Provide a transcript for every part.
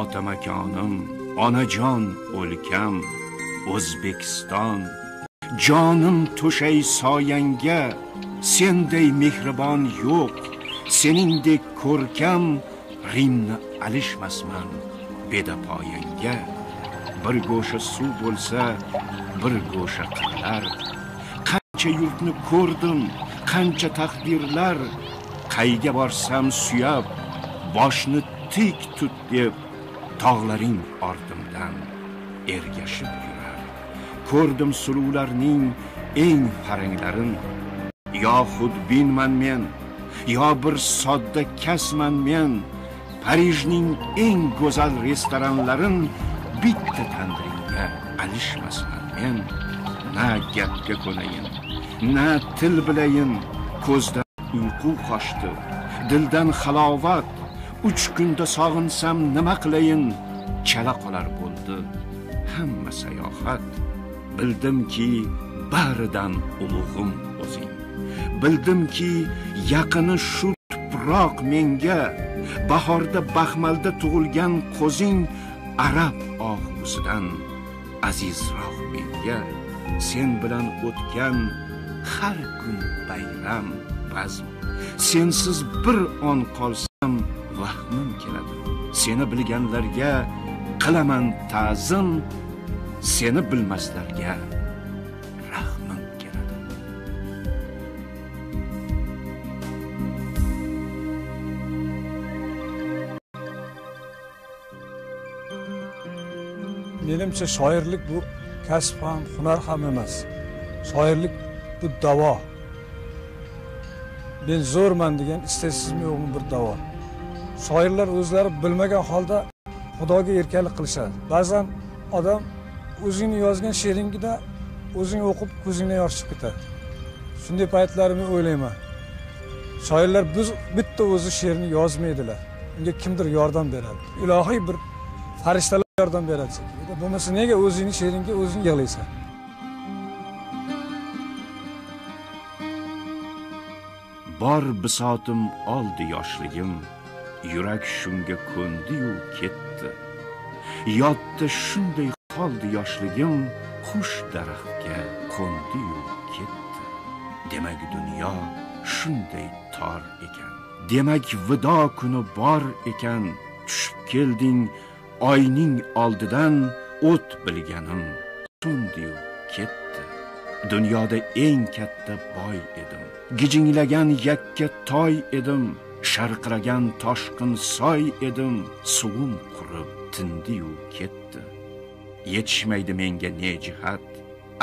otamakonim, onajon o'lkam, O'zbekiston. Jonim to'shay soyangga, senday mehribon yo'q, seningdek ko'rkam, Rimni alishmasman bedapoyangga. Bir go'sha suv bo'lsa, bir go'sha qillar. Qancha yurtni ko'rdim, qancha taqdirlar, qayga borsam suyab, boshni tik tut deb, tog'laring ortimdan ergashib yurar. Ko'rdim suluvlarning eng faranglarin, yo xudbinman men, yo bir sodda kasman men. Parijning eng go'zal restoranlarin bitta tandiringga alishmasman men. Na gapga ko'nayin, na til bilayin, ko'zdan uyqu qochdi, dildan halovat. 3 kunda sog'insam nima qilayin, chala qolar bo'ldi hamma sayohat. Bildimki baridan ulug'im o'zing, bildimki yaqini shu tuproq menga. Bahorda Baxmalda tug'ilgan qo'zing arab ohusidan azizroq menga. Sen bilan o'tgan har kun bayram bazm, sensiz bir on qolsam vahmim keladi. Seni bilganlarga qilaman ta'zim, seni bilmaslarga rahmim keladi. Menimcha shoirlik bu kasb ham, hunar ham emas. Shoirlik bu davo. Men zo'rman degan istaysizmi yo'qmi bir davo. Shoirlar o'zlari bilmagan holda Xudoga erkalik qilishadi. Ba'zan odam o'zingni yozgan she'ringda o'zing o'qib ko'zingdan yosh chiqib ketadi. Shunday paytlarimni o'ylayman. Shoirlar biz bitta o'zi she'rni yozmaydilar. Unga kimdir yordam beradi. Ilohiy bir farishtalar yordam beradi. Bo'lmasa nega o'zingni she'ringga o'zing yig'laysan? Bor bisotim oldi yoshligim, yurak shunga ko'ndi-yu ketdi. Yodda shunday qoldi yoshligim, qush daraxtga qo'ndi-yu ketdi. Demak dunyo shunday tor ekan. Demak vido kuni bor ekan. Tushib kelding oyning oldidan, o't bilganim so'ndi-yu ketdi. Dunyoda eng katta boy edim. Gijinglagan yakka toy edim. Sharqiragan toshqin soy edim. Suvim qurib tindi-yu ketdi. Yetishmaydi menga ne jihat,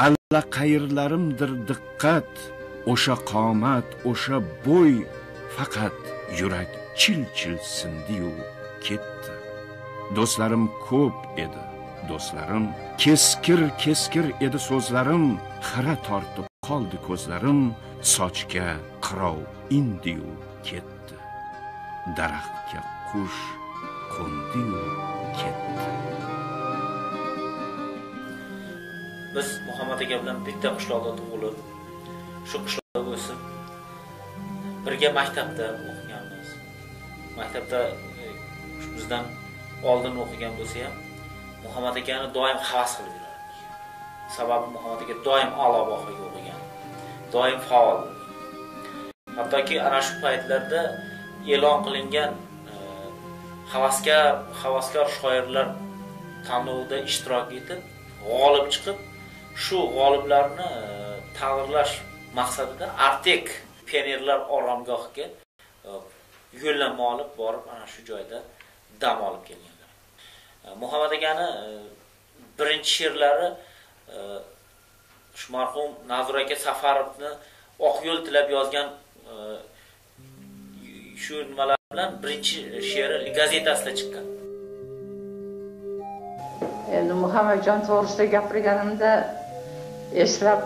alla qayrlarimdir diqqat. O'sha qomat, o'sha bo'y, faqat yurak chil-chil sindi-yu ketdi. Do'stlarim ko'p edi, do'stlarim keskir edi so'zlarim. Xira tortib qoldi ko'zlarim, sochga qirov indi-yu ketdi. Daraxtga qush qo'ndi-yu ketdi. Biz Muhammad aka bilan bitta qishloqda tug'ilib, shu qishloqda o'sib, birga maktabda o'qiganmiz. Maktabda bizdan oldin o'qigan bo'lsa ham, Muhammad akani doim havas qilib yurardik. Sababi Muhammad aka doim a'lo bahoga o'qigan, doim faol. Hattoki ana shu paytlarda e'lon qilingan havaskor shoirlar tanlovida ishtirok etib, g'olib chiqib, shu g'oliblarni taqdirlash maqsadida Artek pionerlar oromgohiga yo'llanma olib borib, ana shu joyda dam olib kelganlar. Muhammad akani birinchi she'rlari shu marhum Nazir aka Safarovni Oq yo'l tilab yozgan shu nimalar bilan birinchi she'ri gazetasida chiqqan. Endi Muhammadjon to'g'risida gapirganimda eslab,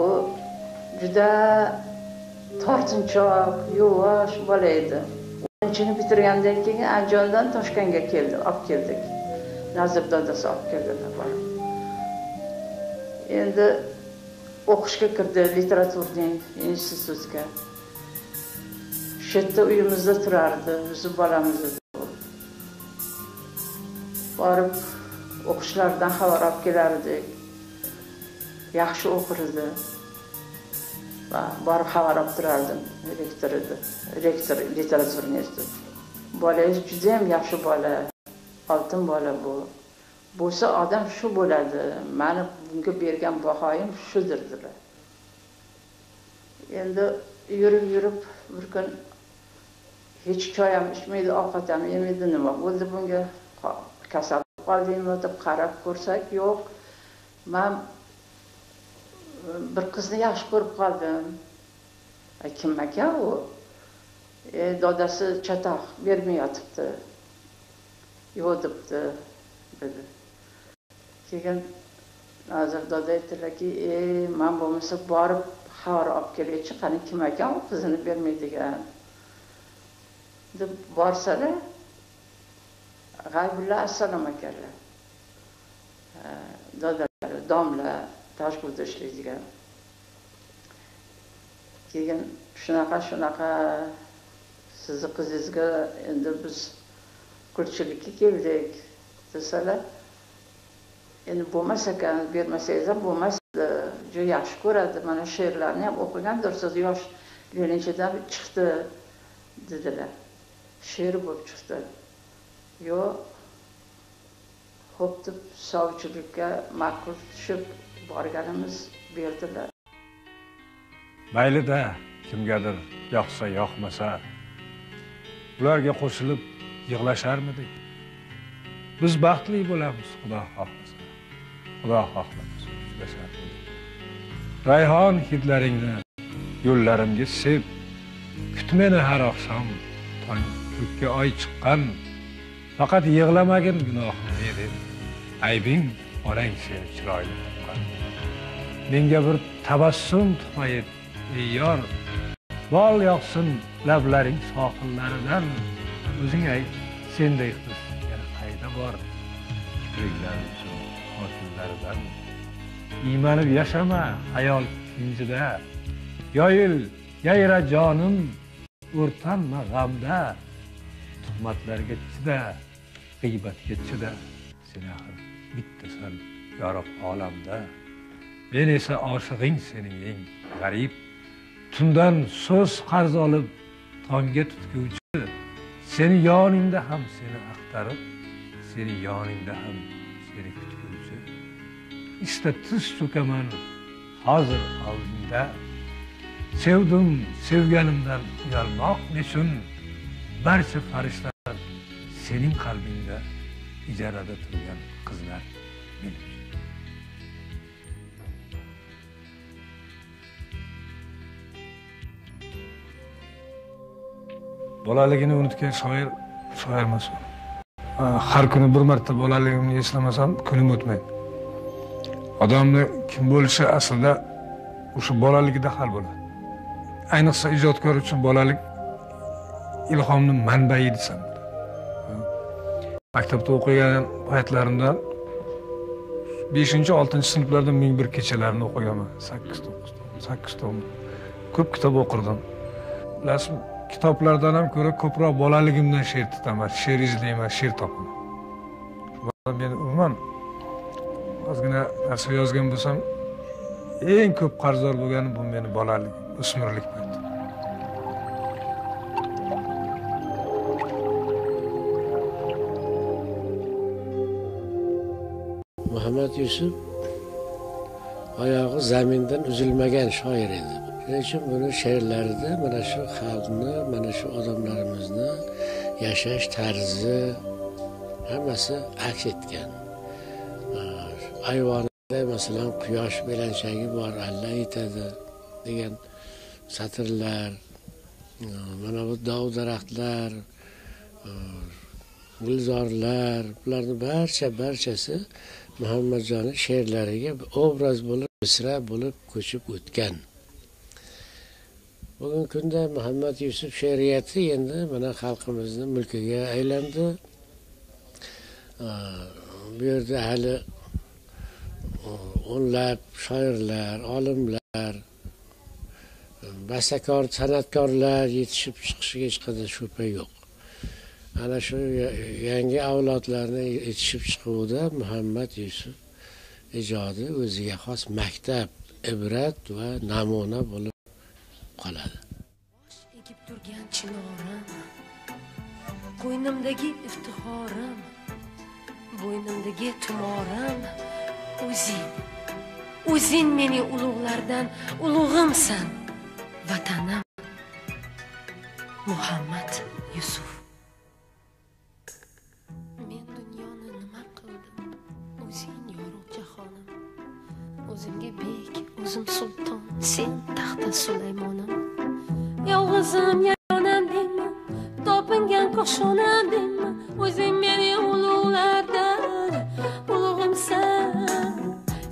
u juda tortinchoq, yuvosh bola edi. 10-ni bitirgandan keyin Andijondan Toshkentga olib keldik. Nazir dadasi olib kelganlar. Endi o'qishga kirdi literaturning institutiga. Shu yerda uyimizda turardi, bizni bolamiz edi. borib o'qishlaridan xabar olib kelardik. Yaxshi o'qir edi. Va borib xabar olib turardim. Rektor literaturni instituti. Bolangiz juda ham yaxshi bola, oltin bola bu. Bo'lsa odam shu bo'ladi. Meni bunga bergan bahoyim shudir dedilar. Endi yurib bir kun hech choy ham ichmaydi, ovqat ham yemaydi, nima bo'ldi bunga? Kasal qoldingmi deb qarab ko'rsak, yo'q. Men bir qizni yaxshi ko'rib qoldim. Kim ekan u? Dadasi chatoq bermay yotibdi. Yo'q debdi dedi. Keyin Nazir dada aytdilarki, men bo'lmasa borib xabar olib kelgach, qani kim ekan u qizini bermaydigan deb borsalar, G'aybulla assalom ekanlar. Dadalar, domla Toshkentda ishlaydigan. Keyin shunaqa sizni qizingizga endi biz qulchilikka keldik desalar, endi bo'lmas ekan, bermasangiz ham bo'lmasdi, juda yaxshi ko'radi, mana she'rlarni ham o'qigandir, siz yosh Leninchidan chiqdi dedilar. She'r bo'lib chiqdi. Yo'q, xo'p deb sovchilikka ma'qul tushib borganimiz berdilar. Mayli-da, kimgadir yoqsa, yoqmasa, ularga qo'shilib yig'lasharmidik? Biz baxtli bo'lamiz, Xudo xohlasa. Xudo xohlasa yig'lasharmidik. Rayhon hidlaringni yo'llarimga sep, kut meni har oqshom, tong ko'kka oy chiqqan. Faqat yig'lamagin gunohim deb, aybing onang seni chiroyli topgan. Menga bir tabassum tuhmayib, ey yor, bol yoqsin lablaring sohillaridan. O'zing ayt, sendek qiz yana qayda bor? Kipriklar uchun hokimlaridan. Iymanib yashama hayol kinjida, yoyil, yayra jonim, o'rtanma g'amda. Tuhmatlarga chida, g'iybatga chida, sen axir bittasan yorug' olamda. Men esa oshig'ing sening eng g'arib, tundan so'z qarz olib tongga tutguvchi, seni yoningda ham seni axtarib, seni yoningda ham seni kutguvchi. İşte tiz cho'kaman hozir oldingda, sevdim sevganimdan uyalmoq nechun, barcha farishtalar sening qalbingda ijarada turgan qizlar benim. Bolaligini unutgan shoir emas. Har kuni bir marta bolaligimni eslamasam kunim o'tmaydi. Odamni kim bo'lishi aslida o'sha bolaligida hal bo'ladi. Ayniqsa ijodkor uchun bolalik ilhomning manbai desam. Maktabda o'qigan paytlarimda 5-6 sinflarda 1001 kechalarni o'qiganman. 8 tom. Ko'p kitob o'qirdim. Bilasizmi, kitoblardan ham ko'ra ko'proq bolaligimdan she'r tutaman, she'r izlayman, she'r topaman. Men umuman ozgina narsa yozgan bo'lsam, eng ko'p qarzdor bo'lganim bu meni bolalik, o'smirlik payti. Muhammad Yusuf oyog'i zamindan uzilmagan shoir edi. Shuning uchun buni she'rlarida mana shu xalqni, mana shu odamlarimizni yashash tarzi hammasi aks etgan. Ayvonida masalan quyosh belanchagi bor, alla aytadi degan satrlar, mana bu dov daraxtlar, gulzorlar, bularning barchasi Muhammadjonning she'rlariga obraz bo'lib, misra bo'lib ko'chib o'tgan. Bugungi kunda Muhammad Yusuf she'riyati endi mana xalqimizning mulkiga aylandi. Bu yerda hali o'nlab shoirlar, olimlar, bastakor, san'atkorlar yetishib chiqishiga hech qanday shubha yo'q. ana shu yangi avlodlarni yetishib chiquvida Muhammad Yusuf ijodi o'ziga xos maktab, ibrat va namuna bo'lib qoladi. Bosh egib turgan chinorim, qo'ynimdagi iftixorim, bo'ynimdagi tumorim, o'zing mening ulug'lardan ulug'imsan, vatanim. Muhammad Yusuf. Men dunyoni nima qildim? O'zing yorug' jahonim. O'zimga bek, o'zim sulton, sen taxta Sulaymonim. Yolg'izim yaronam deymi? Topingan qo'shonam deymi? O'zing mening ulug'lardan ulug'imsan.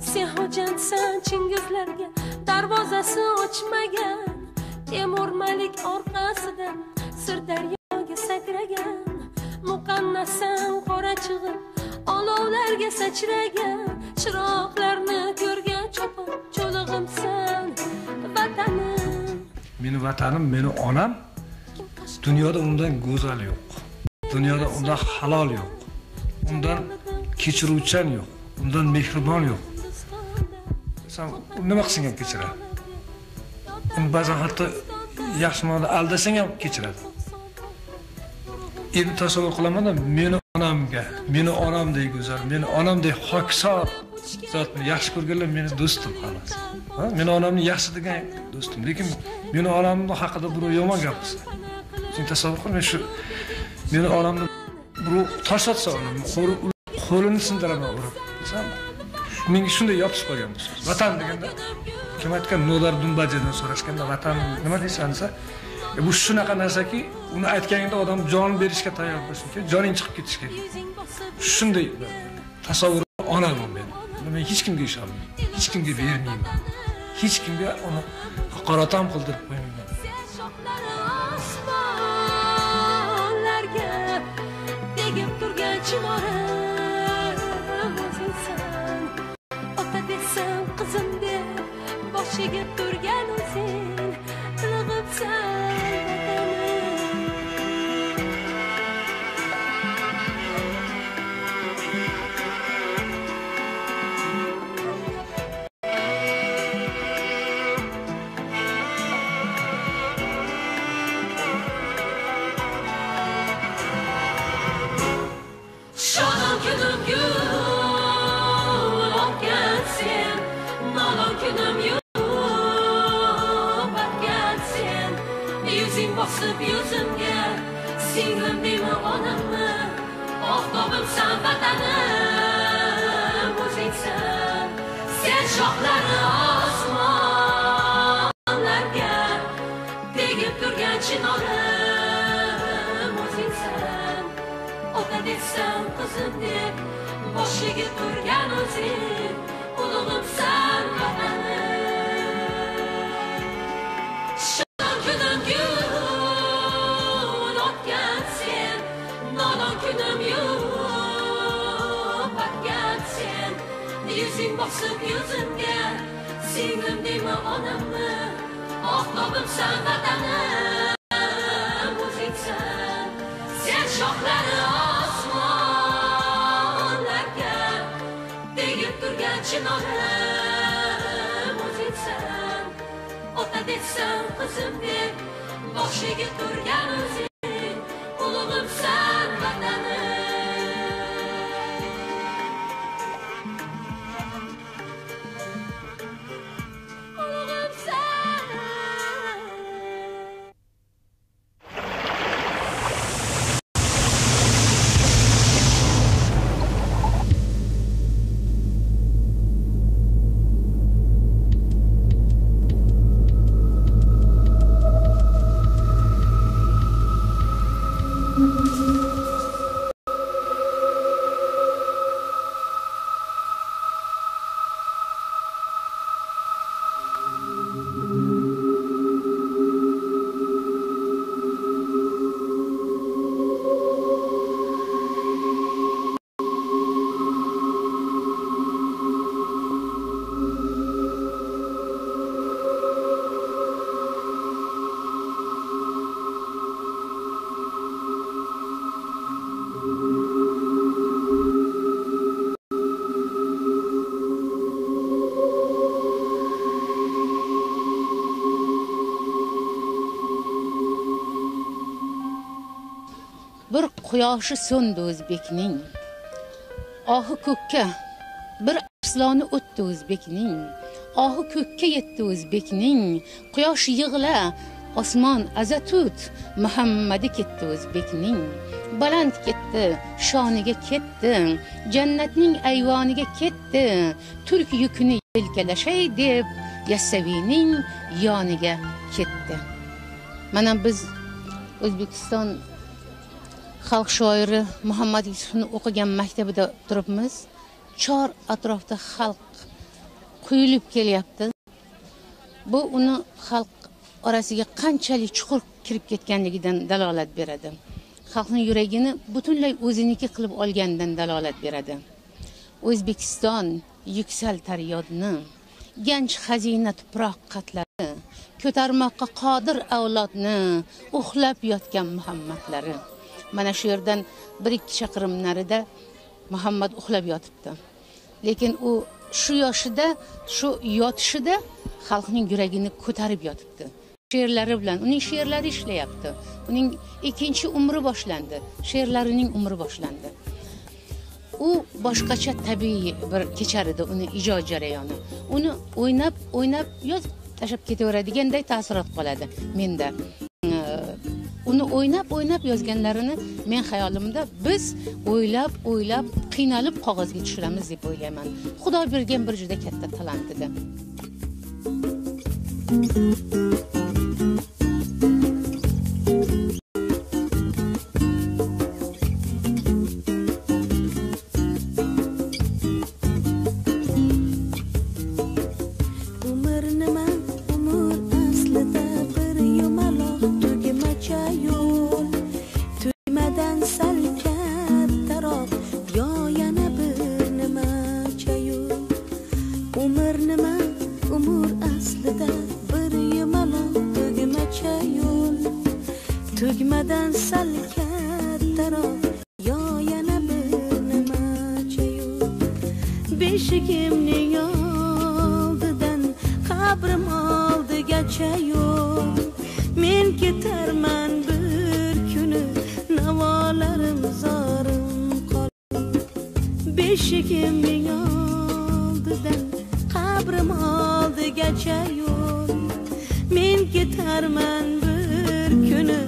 Sen hojatsan Chingizlarga darvozasi ochmagan. Temur Malik orqasidan Sirdaryoga sakragan. Muqannasan qora chig'ib olovlarga sachragan. Chiroqlarni ko'rgan cho'pon cho'lig'imsan, vatanim. Meni vatanim, meni onam. Dunyoda undan go'zal yo'q. Dunyoda undan halol yo'q. Undan kechiruvchan yo'q. Undan mehribon yo'q. Sen nima qilsang ham kechiradi. Ba'zan hatto yaxshi ma'noda aldasang ham kechiradi. Endi tasavvur qilaman-da, meni onamga, meni onamdek go'zal, meni onamdek hokisor zotni yaxshi ko'rganlar meni do'stim xolos. Meni onamni yaxshi degan do'stim, lekin meni onamning haqida birov yomon gapirsa, sen tasavvur qil, men shu meni onamni birov tosh otsa, qo'lini sindiraman urib. Menga shunday yopishib qolgan bu so'z. Vatan deganda kim aytgan Nodar Dumbajadan so'rashganda vatan nima deysan desa, bu shunaqa narsaki, uni aytganingda odam jon berishga tayyor bo'lsin kerak, joning chiqib ketishi kerak. Shunday tasavvur onaman men. Men hech kimga ishonmayman, hech kimga bermayman. Hech kimga uni haqorat ham qildirib qo'ymayman. Osmonlarga tegib turgan chinorim o'zingsan. Ota desam qizim deb boshiga turgan o'zing, qilig'imsan. Bosib yuzimga singlim deymi onammi, oftobimsan vatanim o'zingsan. Sen shoxlari osmonlarga tegib turgan chinorim o'zingsan. Ota desam qizim deb boshiga turgan o'zing, ulug'imsan vatanim. Yuzing bosib yuzimga singlim deymi onammi, oftobimsan vatanim o'zingsan. Sen shoxlari osmonlarga tegib turgan chinorim o'zingsan. Ota desam qizim deb boshiga turgan o'zing, ulug'imsan vatanim. quyoshi so'ndi o'zbekning. Ohi ko'kka bir arsloni o'tdi o'zbekning. Ohi ko'kka yetdi o'zbekning. Quyosh yig'la, osmon azatut, Muhammadi ketdi o'zbekning. Baland ketdi, shoniga ketdi, jannatning ayvoniga ketdi. Turk yukini yelkalashay deb Yassaviyning yoniga ketdi. Mana biz O'zbekiston xalq shoiri Muhammad Yusufni o'qigan maktabida turibmiz. Chor atrofda xalq quyilib kelyapti. Bu uni xalq orasiga qanchalik chuqur kirib ketganligidan dalolat beradi. Xalqning yuragini butunlay o'ziniki qilib olganidan dalolat beradi. O'zbekiston yuksal taryodni, ganch xazina tuproq qatlari, ko'tarmoqqa qodir avlodni, uxlab yotgan Muhammadlari. Mana shu yerdan 1-2 chaqirim narida Muhammad uxlab yotibdi. Lekin u shu yoshida, shu yotishida xalqning yuragini ko'tarib yotibdi. She'rlari bilan uning she'rlari ishlayapti. Uning ikkinchi umri boshlandi. She'rlarining umri boshlandi. U boshqacha tabiiy bir kechar edi uni ijod jarayoni. Uni o'ynab yozib tashab ketaveradiganday ta'sirot qoladi menda. Uni o'ynab yozganlarini men xayolimda biz o'ylab qiynalib qog'ozga tushiramiz deb o'ylayman. Xudo bergan bir juda katta talant edi. Tugmadan sal kattaroq yo yana bir nima chayu beshigimning oldidan qabrim oldigacha yo'l men ketarman bir kuni navolarim zorim qolib beshigimning oldidan qabrim oldigacha yo'l men ketarman bir kuni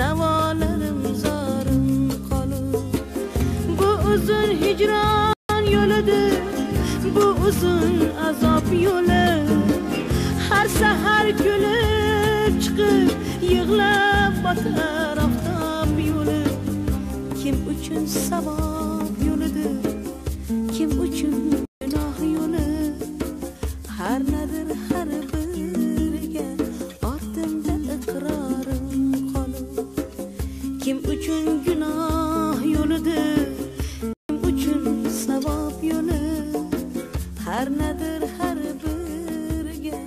navolarim zorim qolib bu uzun hijron yo'lidir bu uzun azob yo'li har sahar kulib chiqib yig'lab botar oftob yo'li kim uchun savob yo'lidir kim uchun gunoh yo'li har nadir har biriga ortimda iqrorim kim uchun gunoh yo'lidir kim uchun savob yo'li har nadir har biriga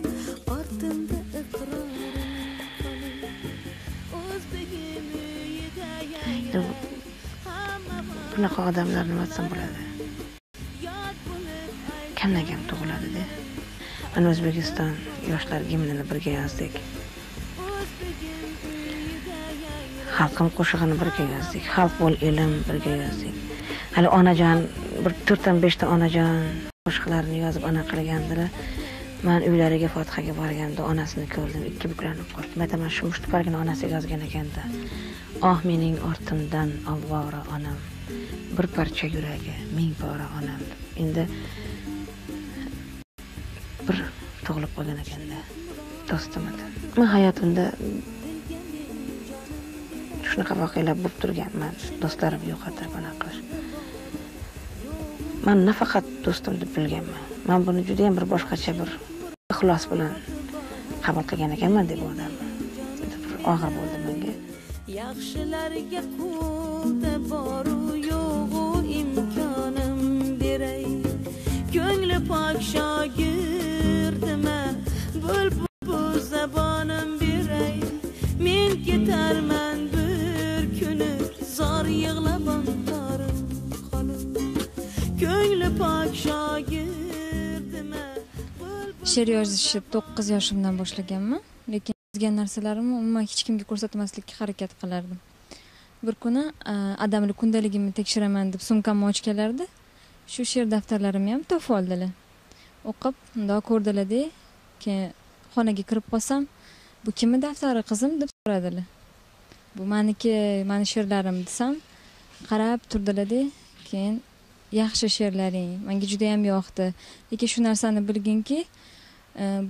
ortimda iqrorim o'zbegim uyida bunaqa odamlar nima desam bo'ladi kamdan kam tug'iladi-da. Mana O'zbekiston yoshlar gimnini birga yozdik. Xalqim qo'shig'ini birga yozdik. Xalq bo'l elim birga yozdik. Hali onajon bir 4-5 ta onajon qo'shiqlarini yozib ana qilgandilar. Men uylariga Fotihaga borganimda onasini ko'rdim, ikki buklanib qoldim. Aytaman, shu mushtipargina onasiga yozgan ekanda. Oh mening ortimdan avvora onam, bir parcha yuragi, ming pora onam. Endi bir tug'ilib qolgan ekanda dostimda. Men hayotimda shunaqa voqealar bo'lib turganman, do'stlarim yo'qotib bana qilish. Men nafaqat do'stim deb bilganman. Men buni juda ham bir boshqacha bir ixlos bilan qabul qilgan ekanman deb o'ylayman. Og'ir bo'ldi menga. Yaxshilarga qo'lda boru yo'g'u imkonim beray. Ko'ngli pok shogirdima bu zabonim beray. Men ketarman bir kuni zor yig'lab ontorim qolib. Ko'ngli pok shogirdima. She'r yozishni 9 yoshimdan boshlaganman, lekin yozgan narsalarimni umuman hech kimga ko'rsatmaslikka harakat qilardim. bir kuni adamlik kundaligimni tekshiraman deb sumkamni ochganlarida shu she'r daftarlarimni ham topib oldilar. O'qib, undoq ko'rdilar-da, keyin xonaga kirib qolsam, bu kimning daftari qizim deb so'radilar. Bu meniki, meni she'rlarim desam, qarab turdilar-da, keyin yaxshi she'rlaring menga juda ham yoqdi. Lekin shu narsani bilginki,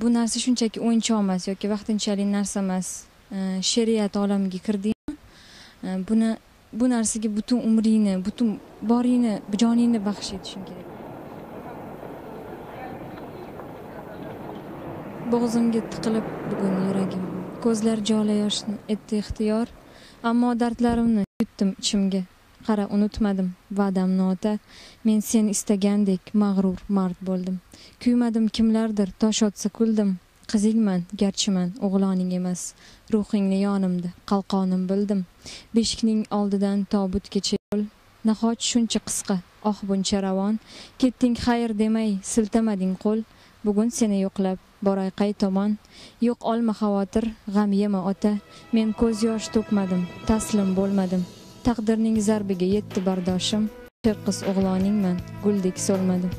bu narsa shunchaki o'yinchoq emas yoki vaqtinchalik narsa emas. She'riyat olamiga kirdingmi? Bu narsaga butun umringni, butun boringni, joningni baxsh etishing kerak. Bo'g'zimga tiqilib bugun yuragim. Ko'zlar jola yoshni etdi ixtiyor, ammo dardlarimni yutdim ichimga. Qara, unutmadim va'damni ota, men seni istagandek mag'rur mard bo'ldim. Kuymadim kimlardir tosh otsa kuldim. Qizingman, garchiman, o'g'loning emas. Ruhingni yonimda, qalqonim bildim. Beshikning oldidan tobutgacha yo'l, nahot shuncha qisqa, buncha ravon. Ketding xayr demay, siltamading qo'l. Bugun seni yo'qlab, boray qay tomon. Yo'q olma xavotir, g'am yema ota. Men ko'z yosh to'kmadim, taslim bo'lmadim. Taqdirning zarbiga yetdi bardoshim. Qiz o'g'loningman, guldek so'lmadim.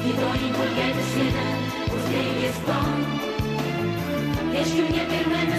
Fidoyi bo'lgan seni O'zbekiston, hech kimga bermay